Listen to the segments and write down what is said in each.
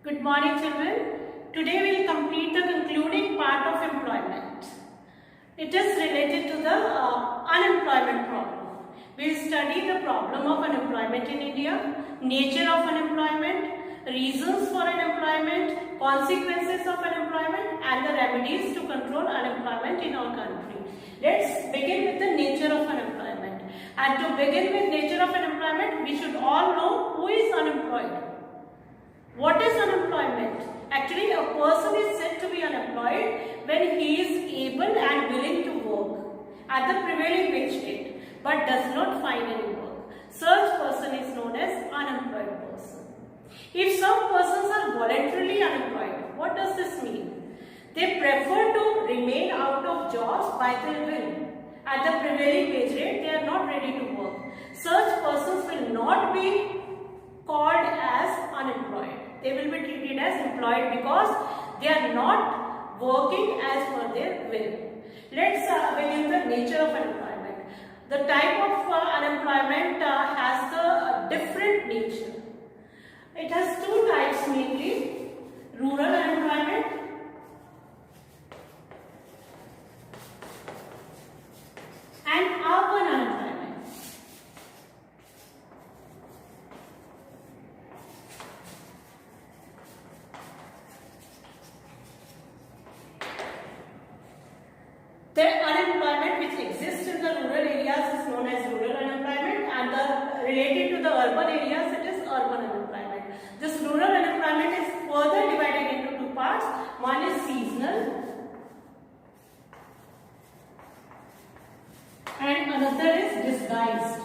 Good morning, children. Today we will complete the concluding part of employment. It is related to the unemployment problem. We will study the problem of unemployment in India, nature of unemployment, reasons for unemployment, consequences of unemployment, and the remedies to control unemployment in our country. Let's begin with the nature of unemployment. And to begin with nature of unemployment, we should all know who is unemployed. What is unemployment? Actually, a person is said to be unemployed when he is able and willing to work at the prevailing wage rate but does not find any work. Such person is known as unemployed person. If some persons are voluntarily unemployed, what does this mean? They prefer to remain out of jobs by their will. At the prevailing wage rate, they are not ready to work. Such persons will not be called as unemployed. They will be treated as employed because they are not working as per their will. Let's begin the nature of unemployment. The type of unemployment has the different nature. It has two types mainly: rural unemployment and urban unemployment. The unemployment which exists in the rural areas is known as rural unemployment, and the related to the urban areas it is urban unemployment. This rural unemployment is further divided into two parts. One is seasonal and another is disguised.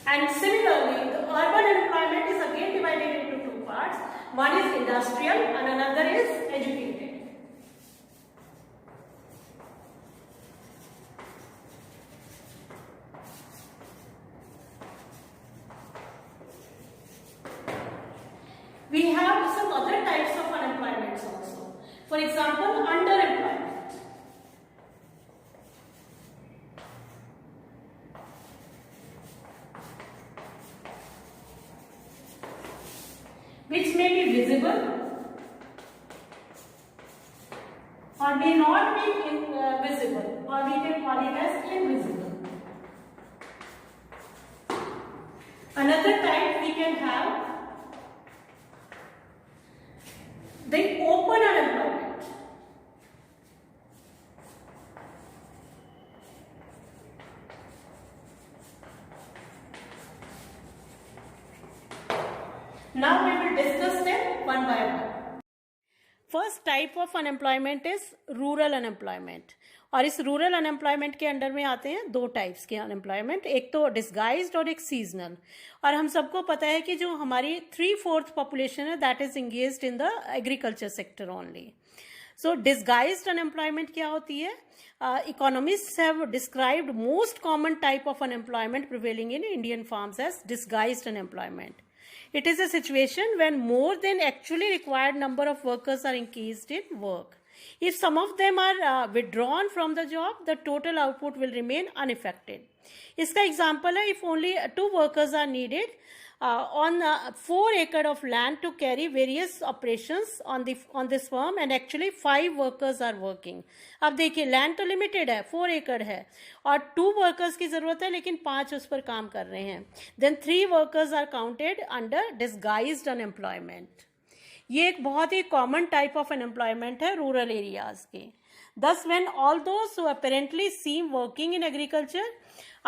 And similarly, the urban unemployment is again divided into two parts. One is industrial and another is educated. We have some other types of unemployments also. For example, underemployment. Which may be visible or may not be visible, or we can call it as invisible. Another type we can have the open unemployment. Now we will discuss them one by one. First type of unemployment is rural unemployment, और इस rural unemployment के under में आते हैं दो types के unemployment, एक तो डिस्गाइज्ड और एक सीजनल. और हम सबको पता है कि जो हमारी 3/4 पॉपुलेशन है that is engaged in the agriculture sector only. So disguised unemployment क्या होती है? Economists have described most common type of unemployment prevailing in Indian farms as disguised unemployment. It is a situation when more than actually required number of workers are engaged in work. If some of them are withdrawn from the job, the total output will remain unaffected. इसका example है, if only 2 workers are needed on 4 acre of land to carry various operations on this farm, and actually 5 workers are working. अब देखिए land तो limited है, 4 acre है और 2 workers की जरूरत है लेकिन 5 उस पर काम कर रहे हैं. Then 3 workers are counted under disguised unemployment. ये एक बहुत ही कॉमन टाइप ऑफ अनएम्प्लॉयमेंट है रूरल एरियाज के. Thus, when all those who apparently seem working in agriculture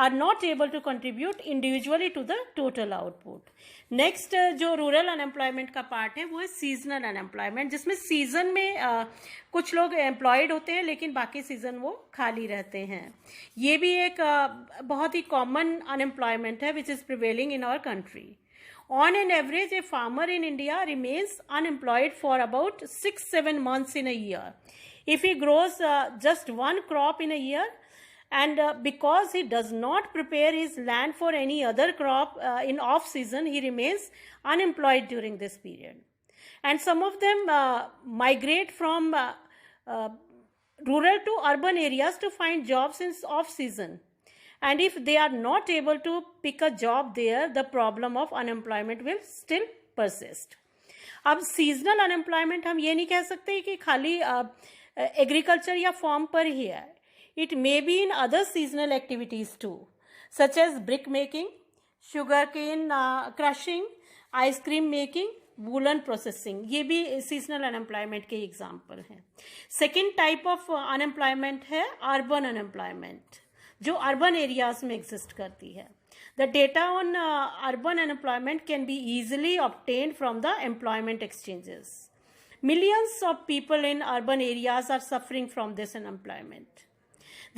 are not able to contribute individually to the total output. Next जो rural unemployment का part है वो है सीजनल अनएम्प्लॉयमेंट, जिसमें season में कुछ लोग एम्प्लॉयड होते हैं लेकिन बाकी सीजन वो खाली रहते हैं. ये भी एक बहुत ही कॉमन अनएम्प्लॉयमेंट है which is prevailing in our country. On an average, a farmer in India remains unemployed for about 6-7 months in a year. If he grows just one crop in a year, and because he does not prepare his land for any other crop in off season, he remains unemployed during this period. And some of them migrate from rural to urban areas to find jobs in off season. and if they are not able to pick a job there, the problem of unemployment will still persist. अब seasonal unemployment हम ये नहीं कह सकते कि खाली agriculture या farm पर ही है. It may be in other seasonal activities too, such as brick making, sugar cane crushing, ice cream making, woollen processing. ये भी सीजनल अनएम्प्लॉयमेंट के एग्जाम्पल हैं. सेकेंड टाइप ऑफ अनएम्प्लॉयमेंट है अर्बन अनएम्प्लॉयमेंट, जो अर्बन एरियाज में एग्जिस्ट करती है. The data on urban unemployment can be easily obtained from the employment exchanges. Millions of people in urban areas are suffering from this unemployment.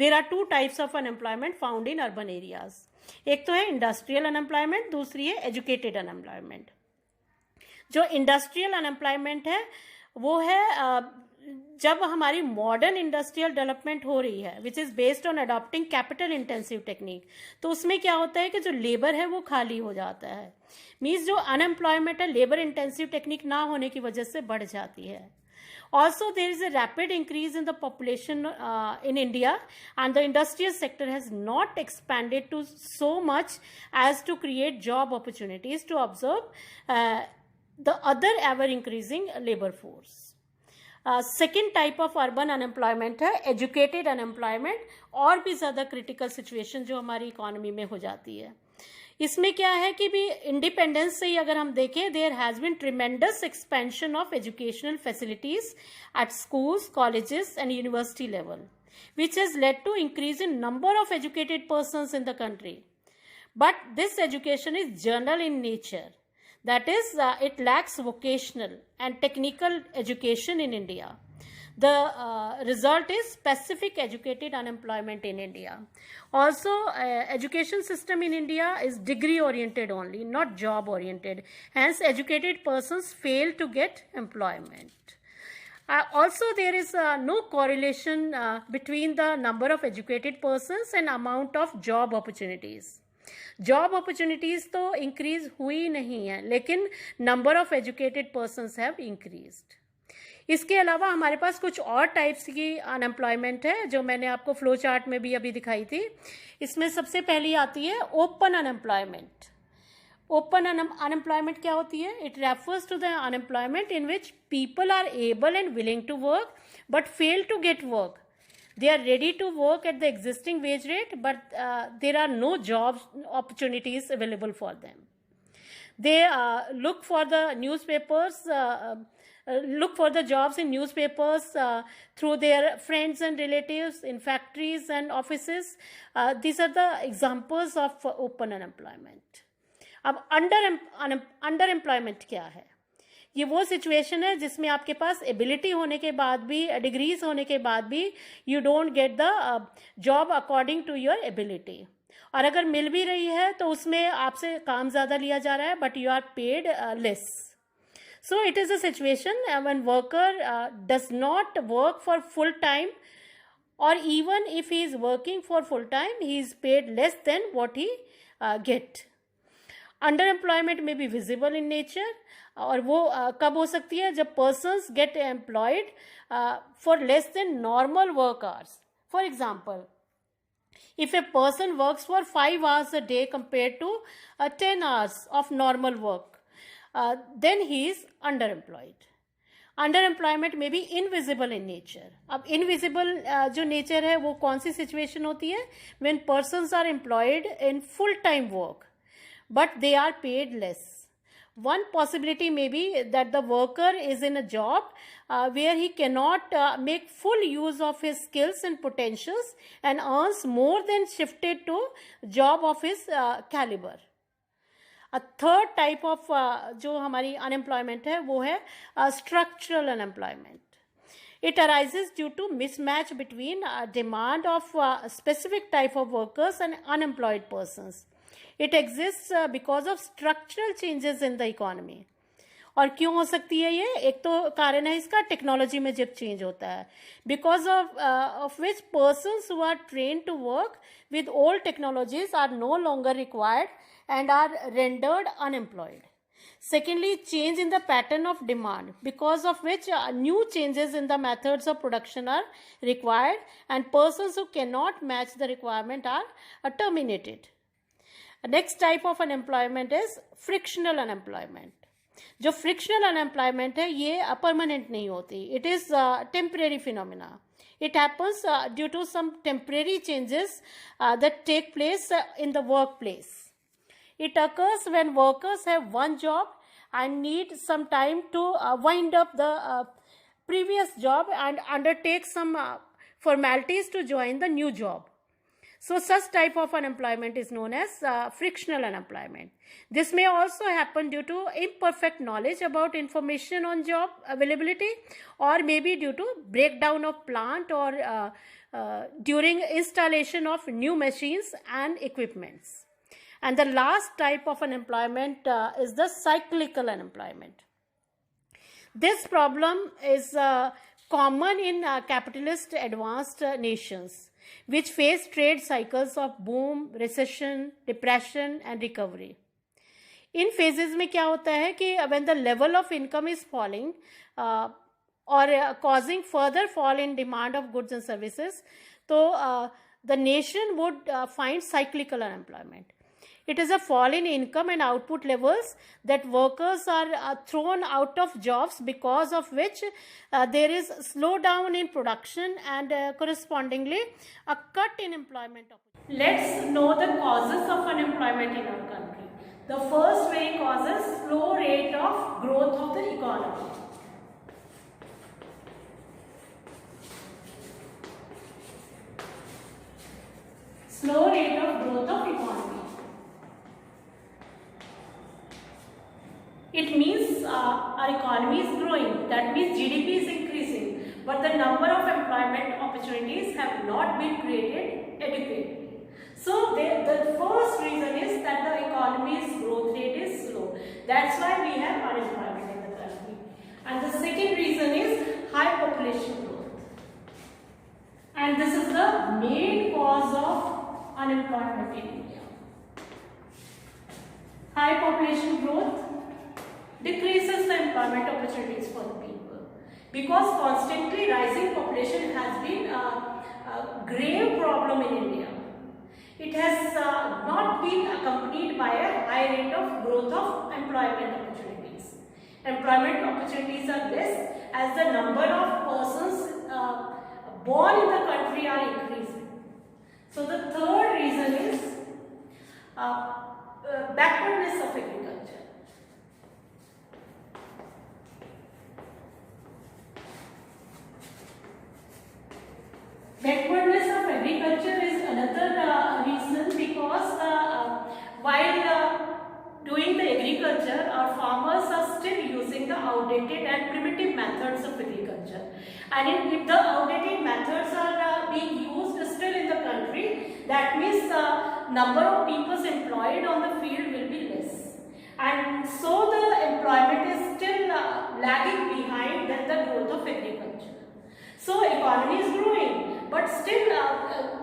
There are two types of unemployment found in urban areas. एक तो है industrial unemployment, दूसरी है educated unemployment. जो industrial unemployment है वो है जब हमारी मॉडर्न इंडस्ट्रियल डेवलपमेंट हो रही है which is based on adopting capital intensive technique. तो उसमें क्या होता है कि जो लेबर है वो खाली हो जाता है. मीन्स जो अनएम्प्लॉयमेंट है लेबर इंटेंसिव टेक्निक ना होने की वजह से बढ़ जाती है. Also, there is a rapid increase in the population in India, and the industrial sector has not expanded to so much as to create job opportunities to absorb the other ever increasing labor force. Second type of urban unemployment है educated unemployment, और भी ज़्यादा critical situation जो हमारी economy में हो जाती है. इसमें क्या है कि भी इंडिपेंडेंस से ही अगर हम देखें, there has been tremendous expansion of educational facilities at schools, colleges and university level, which has led to increase in number of educated persons in the country. But this education is general in nature. That is, it lacks vocational and technical education in India. The result is specific educated unemployment in India. Also, education system in India is degree oriented only, not job oriented. Hence, educated persons fail to get employment. Also, there is no correlation between the number of educated persons and amount of job opportunities. Job opportunities तो increase हुई नहीं है, लेकिन number of educated persons have increased. इसके अलावा हमारे पास कुछ और टाइप्स की अनएम्प्लॉयमेंट है जो मैंने आपको फ्लो चार्ट में भी अभी दिखाई थी. इसमें सबसे पहली आती है ओपन अनएम्प्लॉयमेंट. ओपन अनएम्प्लॉयमेंट क्या होती है? It refers to the unemployment in which people are able and willing to work but fail to get work. They are ready to work at the existing wage rate, but there are no job opportunities available for them. They look for the newspapers, look for the jobs in newspapers through their friends and relatives in factories and offices. These are the examples of open unemployment. अब underemployment क्या है? ये वो situation है जिसमें आपके पास ability होने के बाद भी, डिग्रीज होने के बाद भी you don't get the job according to your ability. और अगर मिल भी रही है तो उसमें आपसे काम ज़्यादा लिया जा रहा है but you are paid less. So it is a situation when worker does not work for full time, और even if he is working for full time he is paid less than what he get. Under employment में be visible in nature, और वो कब हो सकती है? जब persons get employed for less than normal work hours. For example, if a person works for 5 hours a day compared to 10 hours of normal work, then he is underemployed. Underemployment may be invisible in nature. अब invisible जो nature है वो कौन सी situation होती है? When persons are employed in full time work but they are paid less. One possibility may be that the worker is in a job where he cannot make full use of his skills and potentials and earns more than shifted to job of his caliber. A third type of जो हमारी unemployment है वो है structural unemployment. It arises due to mismatch between demand of specific type of workers and unemployed persons. It exists because of structural changes in the economy. और क्यों हो सकती है ये? एक तो कारण है इसका टेक्नोलॉजी में जब चेंज होता है, because of which persons who are train to work with old technologies are no longer required and are rendered unemployed. Secondly, change in the pattern of demand, because of which new changes in the methods of production are required, and persons who cannot match the requirement are terminated. Next type of unemployment is frictional unemployment. जो frictional unemployment है ये permanent नहीं होती, it is temporary phenomena. It happens due to some temporary changes that take place in the workplace. It occurs when workers have one job and need some time to wind up the previous job and undertake some formalities to join the new job. So such type of unemployment is known as frictional unemployment. This may also happen due to imperfect knowledge about information on job availability, or maybe due to breakdown of plant, or during installation of new machines and equipments. And the last type of unemployment is the cyclical unemployment. This problem is common in capitalist advanced nations, which face trade cycles of boom, recession, depression and recovery. In phases में क्या होता है कि when the level of income is falling or causing further fall in demand of goods and services, so the nation would find cyclical unemployment. It is a fall in income and output levels that workers are thrown out of jobs, because of which there is slowdown in production and correspondingly a cut in employment opportunities. Let's know the causes of unemployment in our country. The first main cause is slow rate of growth of the economy. Slow rate of growth of economy. It means our economy is growing, that means GDP is increasing, but the number of employment opportunities have not been created adequately. So the first reason is that the economy's growth rate is slow. That's why we have unemployment in the country. And the second reason is high population growth. And this is the main cause of unemployment in India. High population growth decreases the employment opportunities for the people, because constantly rising population has been a grave problem in India. It has not been accompanied by a high rate of growth of employment opportunities. Employment opportunities are less as the number of persons born in the country are increasing. So the third reason is backwardness of agriculture. Backwardness of agriculture is another reason, because while doing the agriculture, our farmers are still using the outdated and primitive methods of agriculture. And if the outdated methods are being used still in the country, that means the number of people employed on the field will be less. And so the employment is still lagging behind than the growth of agriculture. So economy is growing, but still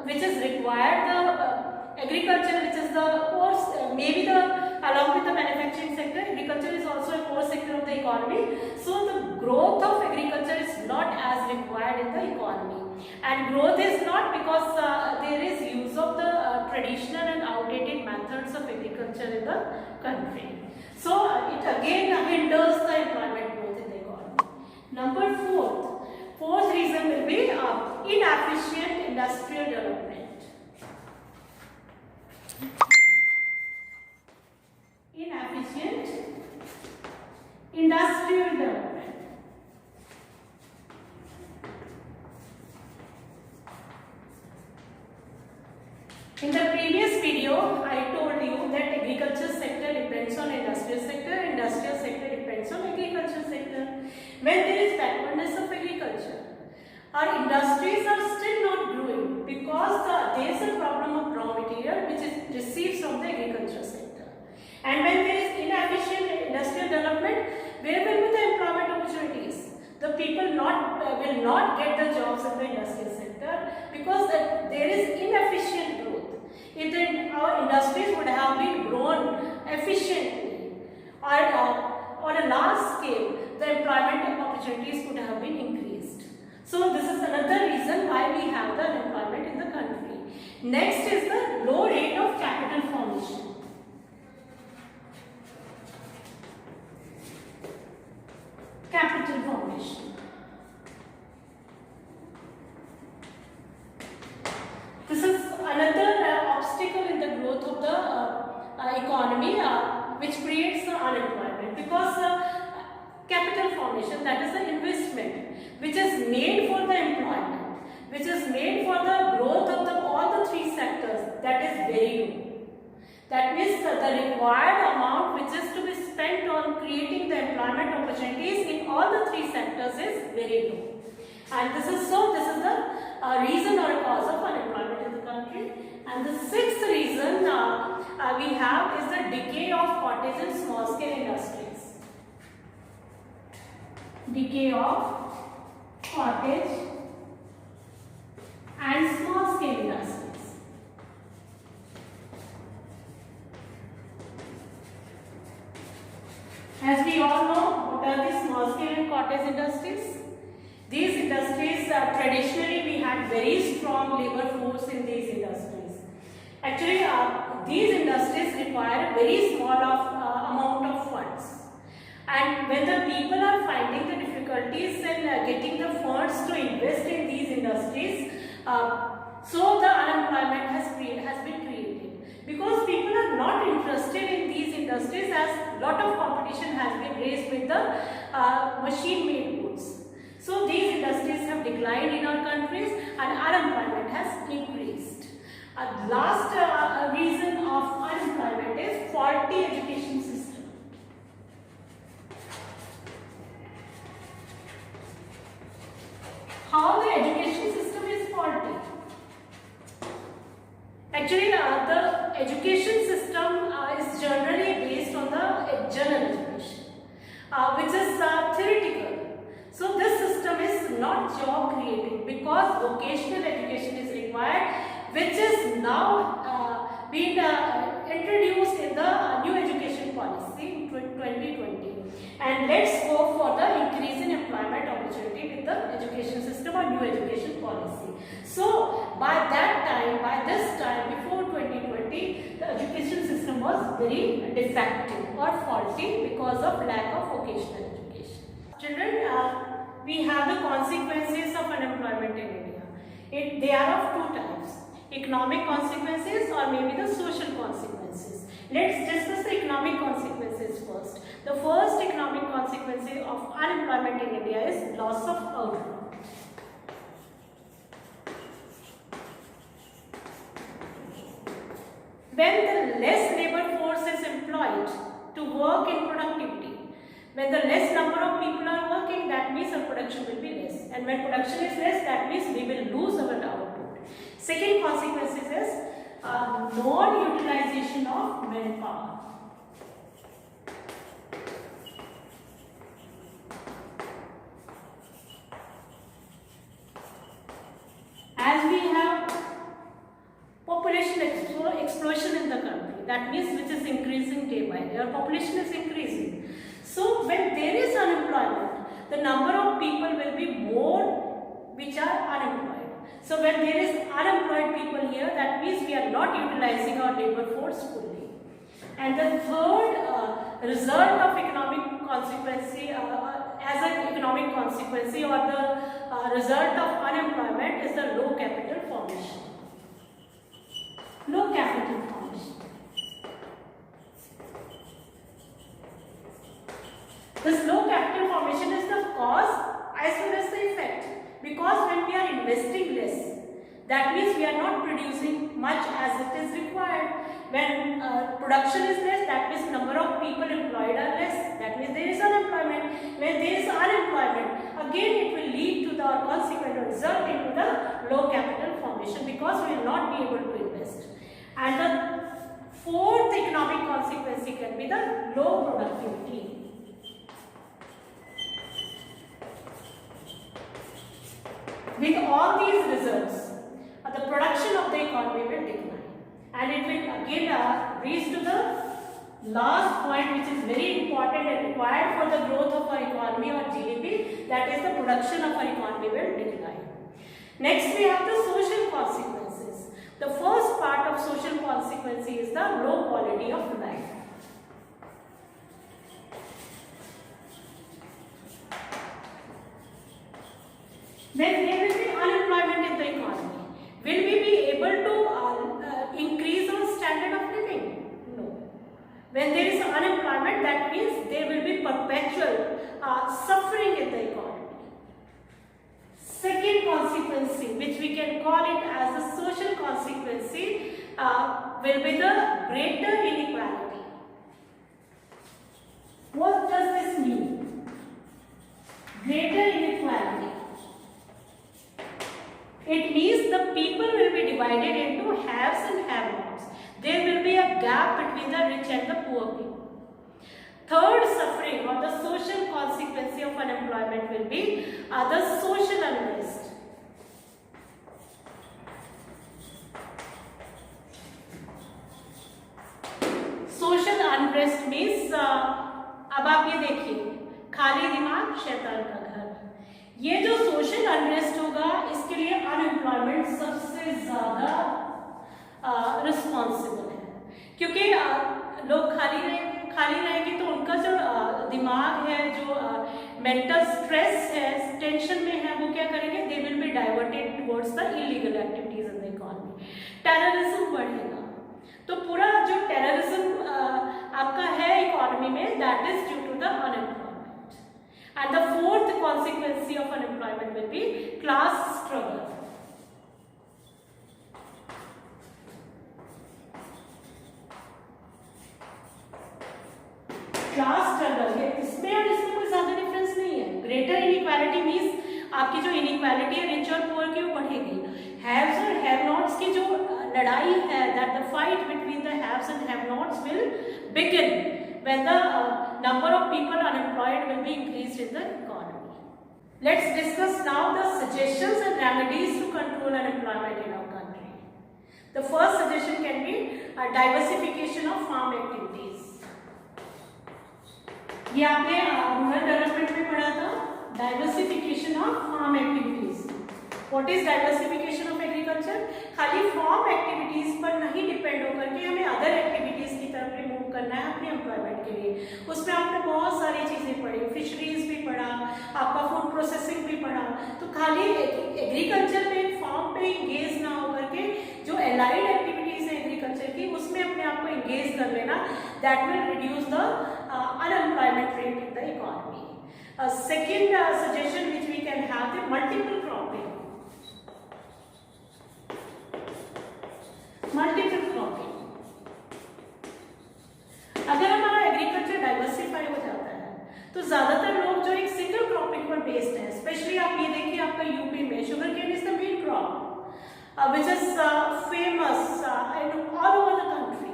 which is required the agriculture, which is the core, maybe along with the manufacturing sector, agriculture is also a core sector of the economy. So the growth of agriculture is not as required in the economy. And growth is not because there is use of the traditional and outdated methods of agriculture in the country. So it again hinders the employment growth in the economy. Number fourth reason will be inefficient industrial development. Inefficient industrial development. In the previous video, I told you that agriculture sector depends on industrial sector depends on agriculture sector. When there is backwardness of agriculture, our industries are still not growing because there is a problem of raw material which is received from the agriculture sector. And when there is inefficient industrial development, where will be the employment opportunities? The people will not get the jobs in the industrial sector because there is inefficient growth. If our industries would have been grown efficiently, or on a large scale, the employment opportunities could have been increased. So this is another reason why we have the unemployment in the country. Next is the low rate of capital formation. Capital formation. This is another obstacle in the growth of the economy, which creates the unemployment, because capital formation, that is the investment which is made for the employment, which is made for the growth of all the three sectors, that is very low. That means the required amount which is to be spent on creating the employment opportunities in all the three sectors is very low. And this is the reason or a cause of unemployment in the country. And the sixth reason we have is the decay of cottage and small scale industries. Decay of cottage and small scale industries. As we all know, what are the small scale and cottage industries? These industries, traditionally we had very strong labor force in these industries. Actually, these industries require very small amount of funds. And when the people are finding the difficulties in getting the funds to invest in these industries, so the unemployment has been created. Because people are not interested in these industries, as lot of competition has been raised with the machine-made goods. So these industries have declined in our countries and unemployment has increased. Last reason of unemployment is faulty education system. How the education system is faulty? Actually, the education system is generally based on the general education, which is theoretical. So this system is not job creating, because vocational education is required, which is now being introduced in the new education policy in 2020. And let's go for the increase in employment opportunity with the education system or new education policy. So by this time, before 2020, the education system was very defective or faulty because of lack of vocational education. Children, we have the consequences of unemployment in India. They are of two types: economic consequences or maybe the social consequences. Let's discuss the economic consequences first. The first economic consequence of unemployment in India is loss of output. When the less labor force is employed to work in productivity, when the less number of people are working, that means our production will be less. And when production is less, that means we will lose our output. Second consequence is non-utilization of manpower. As we have population explosion in the country, that means which is increasing day by day, our population is increasing. So when there is unemployment, the number of people will be more which are unemployed. So when there is unemployed people here, that means we are not utilizing our labor force fully. And the third result of economic consequence, as an economic consequence or the result of unemployment, is the low capital formation. Low capital formation. This low capital formation is the cause as well as the effect, because when we are investing less, that means we are not producing much as it is required. When production is less, that means number of people employed are less, that means there is unemployment. When there is unemployment, again it will lead to the consequent result into the low capital formation, because we will not be able to invest. And the fourth economic consequence can be the low productivity. With all these results, the production of the economy will decline, and it will again reach to the last point which is very important and required for the growth of our economy or GDP, that is the production of our economy will decline. Next we have the social consequences. The first part of social consequence is the low quality of life. When there will be unemployment in the economy, will we be able to increase our standard of living? No. When there is unemployment, that means there will be perpetual suffering in the economy. Second consequence, which we can call it as a social consequence, will be the greater inequality. What does this mean? Greater inequality. It means the people will be divided into haves and have-nots. There will be a gap between the rich and the poor people. Third suffering or the social consequence of unemployment will be the social unrest. Social unrest means अब आप ये देखिए, खाली दिमाग शैतान का घर। ये जो सोशल अनरेस्ट होगा, इसके लिए अनएम्प्लॉयमेंट सबसे ज्यादा रिस्पॉन्सिबल है, क्योंकि लोग खाली रहेंगे तो उनका जो दिमाग है, जो मेंटल स्ट्रेस है, टेंशन में है, वो क्या करेंगे? They will be diverted towards the illegal activities in the economy. Terrorism बढ़ेगा, तो पूरा जो टेररिज्म आपका है इकोनॉमी में, that is due to the unemployment. And the fourth consequence of unemployment will be class struggle. Class struggle है, इसमें और इसमें कोई ज्यादा डिफरेंस नहीं है। Greater inequality means आपकी जो inequality है रिच और पुअर की, वो बढ़ेगी। Haves और have-nots की जो लड़ाई है, that the fight between the haves and have-nots will begin when the number of people unemployed will be increased in the economy. Let's discuss now the suggestions and remedies to control unemployment in our country. The first suggestion can be a diversification of farm activities. ये आपने rural development में पढ़ा था, diversification of farm activities. What is diversification of agriculture? खाली farm activities पर नहीं depend होकर के हमें अदर एक्टिविटीज की तरफ भी मूव करना है अपने एम्प्लॉयमेंट के लिए। उसमें आपने बहुत सारी चीजें पढ़ी, फिशरीज भी पढ़ा, आपका फूड प्रोसेसिंग भी पढ़ा। तो खाली एग्रीकल्चर में फार्म पे इंगेज ना होकर के जो एलाइड एक्टिविटीज है एग्रीकल्चर की, उसमें अपने आप को इंगेज कर लेना, that will reduce the unemployment rate in the economy. Second suggestion which we can have the multiple cropping. Multiple cropping, अगर हमारा एग्रीकल्चर डाइवर्सिफाई हो जाता है तो ज्यादातर लोग जो एक सिंगल क्रॉपिंग पर बेस्ड है, स्पेशली आप ये देखिए आपका यूपी में sugar cane is the main crop which is famous in all over the country.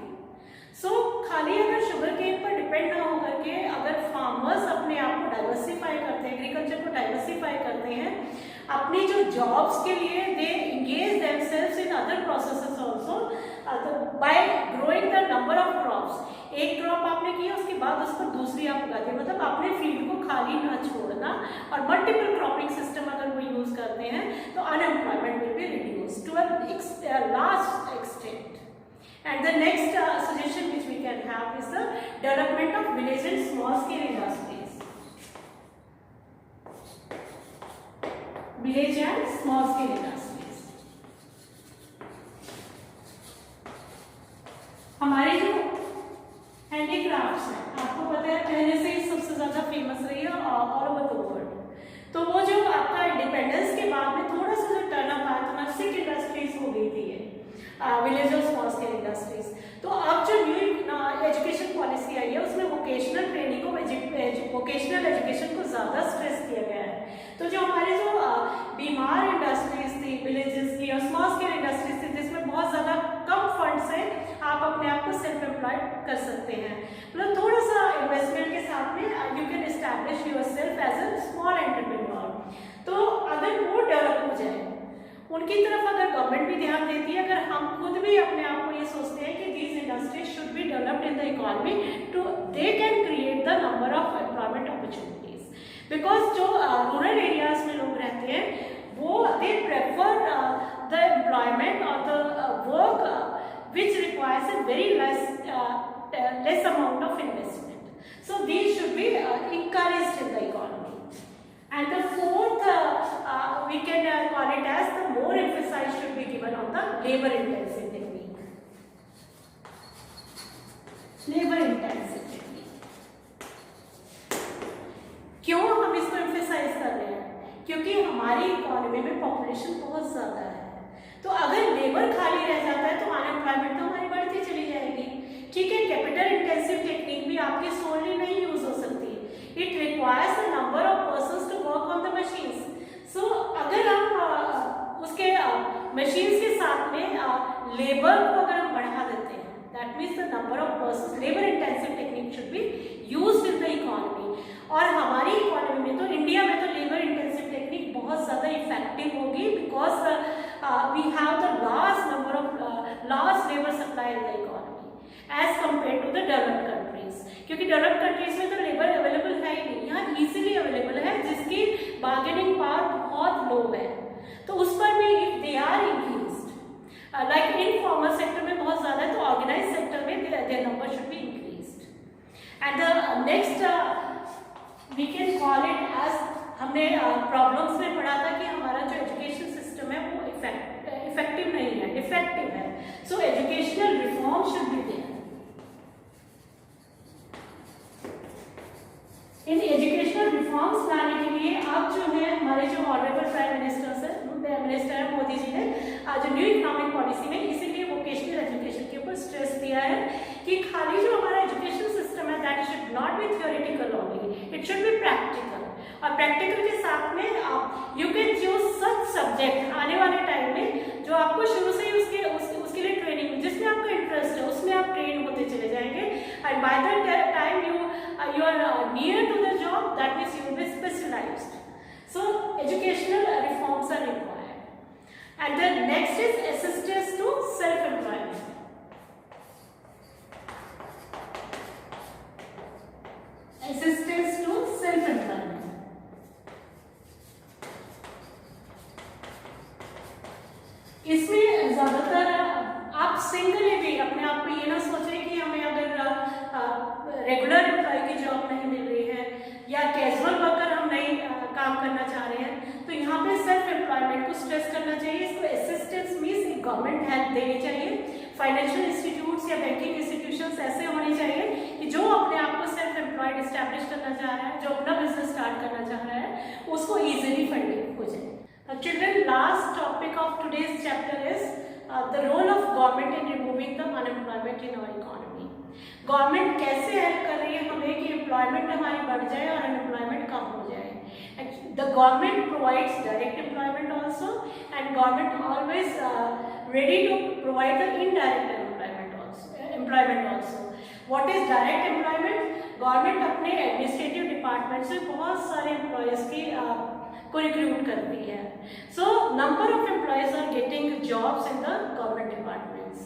So खाली अगर शुगर केन पर डिपेंड ना होकर के अगर फार्मर्स अपने आप को डाइवर्सिफाई करते हैं, एग्रीकल्चर को डाइवर्सिफाई करते हैं, अपनी जो जॉब्स के लिए they engage themselves in other processes also by growing the number of crops. एक क्रॉप आपने किया, उसके बाद उस पर दूसरी आप उगाते हैं, मतलब अपने फील्ड को खाली ना छोड़ना, और मल्टीपल क्रॉपिंग सिस्टम अगर वो यूज करते हैं तो unemployment will be reduce to a large extent. And the next suggestion which we can have is the development of village and small scale industries. Village and small scale industries. हमारे जो handicrafts हैं, आपको पता है पहले से ही सबसे ज्यादा फेमस रही है ऑल ओवर द वर्ल्ड। तो वो जो आपका इंडिपेंडेंस के बाद में थोड़ा सा जो टर्न अप आया, तो नर्सिंग इंडस्ट्रीज हो गई थी, विलेज और स्मॉल स्केल इंडस्ट्रीज। तो अब जो न्यू एजुकेशन पॉलिसी आई है, उसमें वोकेशनल ट्रेनिंग को, वोकेशनल एजुकेशन को ज़्यादा स्ट्रेस किया गया है। तो जो हमारे जो बीमार इंडस्ट्रीज थी विलेजेस की और स्मॉल स्केल इंडस्ट्रीज थी, जिसमें बहुत ज़्यादा कम फंड से आप अपने आप को सेल्फ एम्प्लॉयड कर सकते हैं, मतलब थोड़ा सा इन्वेस्टमेंट के साथ में you can establish yourself as a small entrepreneur. तो अगर वो डेवलप हो जाए, उनकी तरफ अगर गवर्नमेंट भी ध्यान देती है, अगर हम खुद भी अपने आप को ये सोचते हैं कि these industries should be developed in the economy number of employment opportunities. Because जो rural areas में लोग रहते हैं वो they prefer the employment or the work which requires a very less amount of investment. So these should be encouraged in the economy. And the fourth we can call it as the more emphasis should be given on the labor intensive technique. Labor intensive technique. क्यों हम इसको emphasize कर रहे हैं? क्योंकि हमारी economy में population बहुत ज़्यादा है, तो अगर लेबर खाली रह जाता है तो अनएम्प्लॉयमेंट तो हमारी बढ़ती चली जाएगी। ठीक है, कैपिटल इंटेंसिव टेक्निक भी आपकी सोलली नहीं यूज हो सकती, it requires the number of persons to work on the machines. So अगर हम उसके मशीन्स के साथ में लेबर को अगर हम बढ़ा देते हैं, that means the number of persons, labour intensive technique should be used in the economy. और हमारी इकोनॉमी में तो इंडिया में तो लेबर इंटेंसिव टेक्निक बहुत ज़्यादा इफेक्टिव होगी, because we have the large labour supply in the economy as compare to the developed countries. क्योंकि डेवलप्ड कंट्रीज में तो लेबर अवेलेबल है ही नहीं, यहाँ ईजिली अवेलेबल है, जिसकी बार्गेनिंग पावर बहुत लो है, तो उस पर भी if they are increased, like informal sector में बहुत ज़्यादा है, तो ऑर्गेनाइज सेक्टर में their number should be increased. And the next we can call it as, हमने प्रॉब्लम्स में पढ़ा था कि हमारा जो एजुकेशन सिस्टम है वो इफेक्टिव नहीं है, डिफेक्टिव है। So educational reform should be there. In educational reforms लाने के लिए अब जो है हमारे जो honourable prime minister Modi ji ने आज न्यू इकोनॉमिक पॉलिसी में इसीलिए वोकेशनल एजुकेशन के ऊपर स्ट्रेस दिया है कि खाली जो हमारा एजुकेशन सिस्टम है that should not be theoretical only, it should be practical. और प्रैक्टिकल के साथ में you can choose such subject आने वाले टाइम में जो आपको शुरू से ही उसके लिए ट्रेनिंग, जिसमें आपका इंटरेस्ट है उसमें आप ट्रेन होते चले जाएंगे, and by the time you are near to the job, that means you will be specialized. So educational reforms are required. And the next is assistance to self-employment. Assistance to self-employment. इसमें ज्यादातर आप singly भी अपने आप को ये ना सोचें कि हमें अगर रेगुलर एम्प्लॉय की जॉब नहीं मिल रही है या कैजुअल वर्कर हम नहीं काम करना चाह रहे हैं, तो यहाँ पे सेल्फ एम्प्लॉयमेंट को स्ट्रेस करना चाहिए। इसको असिस्टेंस मीन्स गवर्नमेंट हेल्प देनी चाहिए। फाइनेंशियल इंस्टीट्यूट्स या बैंकिंग इंस्टीट्यूशंस ऐसे होने चाहिए कि जो अपने आप को सेल्फ एम्प्लॉयड इस्टेब्लिश करना चाह रहा है, जो अपना बिजनेस स्टार्ट करना चाह रहा है, उसको ईजिली फंडिंग हो जाए। Children, last topic of today's chapter is the role of government in removing the unemployment in our economy. Government कैसे हेल्प कर रही है हमें कि एम्प्लॉयमेंट हमारी बढ़ जाए और अनएम्प्लॉयमेंट कम हो जाए। The government provides direct employment also, and government always ready to provide the indirect employment also. What is direct employment? Government अपने एडमिनिस्ट्रेटिव डिपार्टमेंट से बहुत सारे एम्प्लॉयज की को रिक्रूट करती है। So number of employees are getting jobs in the government departments.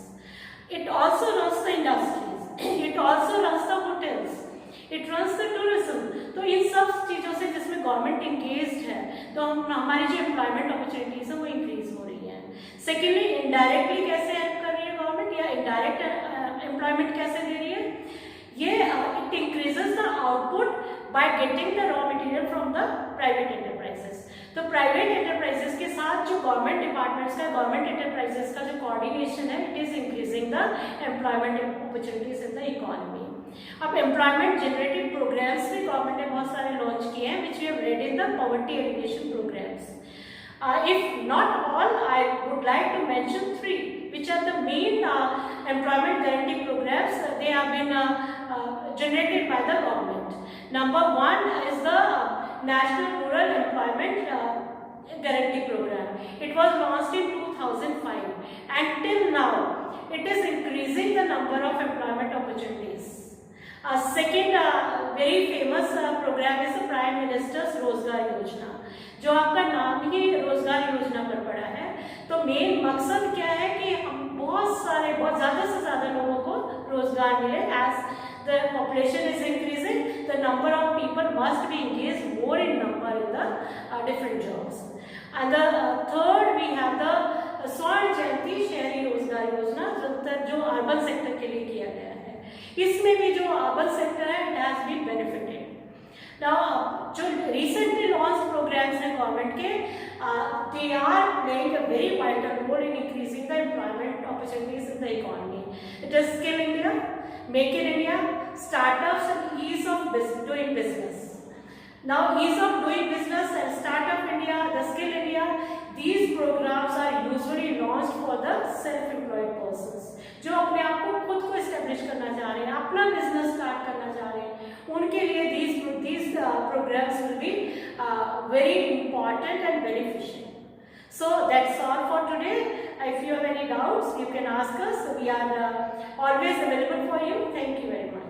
It also runs the industries, it also runs the hotels, it runs the tourism. तो इन सब चीज़ों से जिसमें गवर्नमेंट इंगेज्ड है, तो हमारी जो एम्प्लॉयमेंट अपॉर्चुनिटीज है वो इंक्रीज हो रही है। सेकेंडली, इनडायरेक्टली कैसे हेल्प कर रही है गवर्नमेंट, या इनडायरेक्ट एम्प्लॉयमेंट कैसे दे रही है? ये it increases the output by getting the raw material from the private enterprises. तो प्राइवेट एंटरप्राइजेस के साथ जो गवर्नमेंट डिपार्टमेंट्स का, गवर्नमेंट एंटरप्राइजेस का जो कोऑर्डिनेशन है, it is increasing the employment opportunities in the economy. अब एम्प्लॉयमेंट जनरेटिव प्रोग्राम्स भी गवर्नमेंट ने बहुत सारे लॉन्च किए हैं, which we have read in the poverty elimination programmes. If not all, I would like to mention 3, which are the main employment guarantee programs. They have been generated by the government. Number 1 is the National Rural Employment Guarantee Program. It was launched in 2005, and till now it is increasing the number of employment opportunities. Second very famous program is the Prime Minister's Rozgar Yojana, जो आपका नाम ही रोजगार योजना पर पड़ा है। तो main मकसद क्या है कि हम बहुत ज़्यादा से ज़्यादा लोगों को रोजगार मिले। As the population is increasing, the the number of people must be engaged more in number in the different jobs. And the third we have the स्वर्ण जयंती शहरी रोजगार योजना जो अर्बन सेक्टर के लिए किया गया है. इसमें भी जो अर्बन सेक्टर है it has been benefited. Now जो recently launched programs हैं गवर्नमेंट के, they are playing a very vital role in increasing the employment opportunities in the economy. It is Skill India, Make in India, startups and ease of doing business. Now ease of doing business and Startup India, the Skill India, these programs are usually launched for the self-employed persons जो अपने आप को खुद को establish करना चाह रहे हैं, अपना business start करना चाह रहे हैं, उनके लिए these programs will be very important and beneficial. So that's all for today. If you have any doubts, you can ask us. We are always available for you. Thank you very much.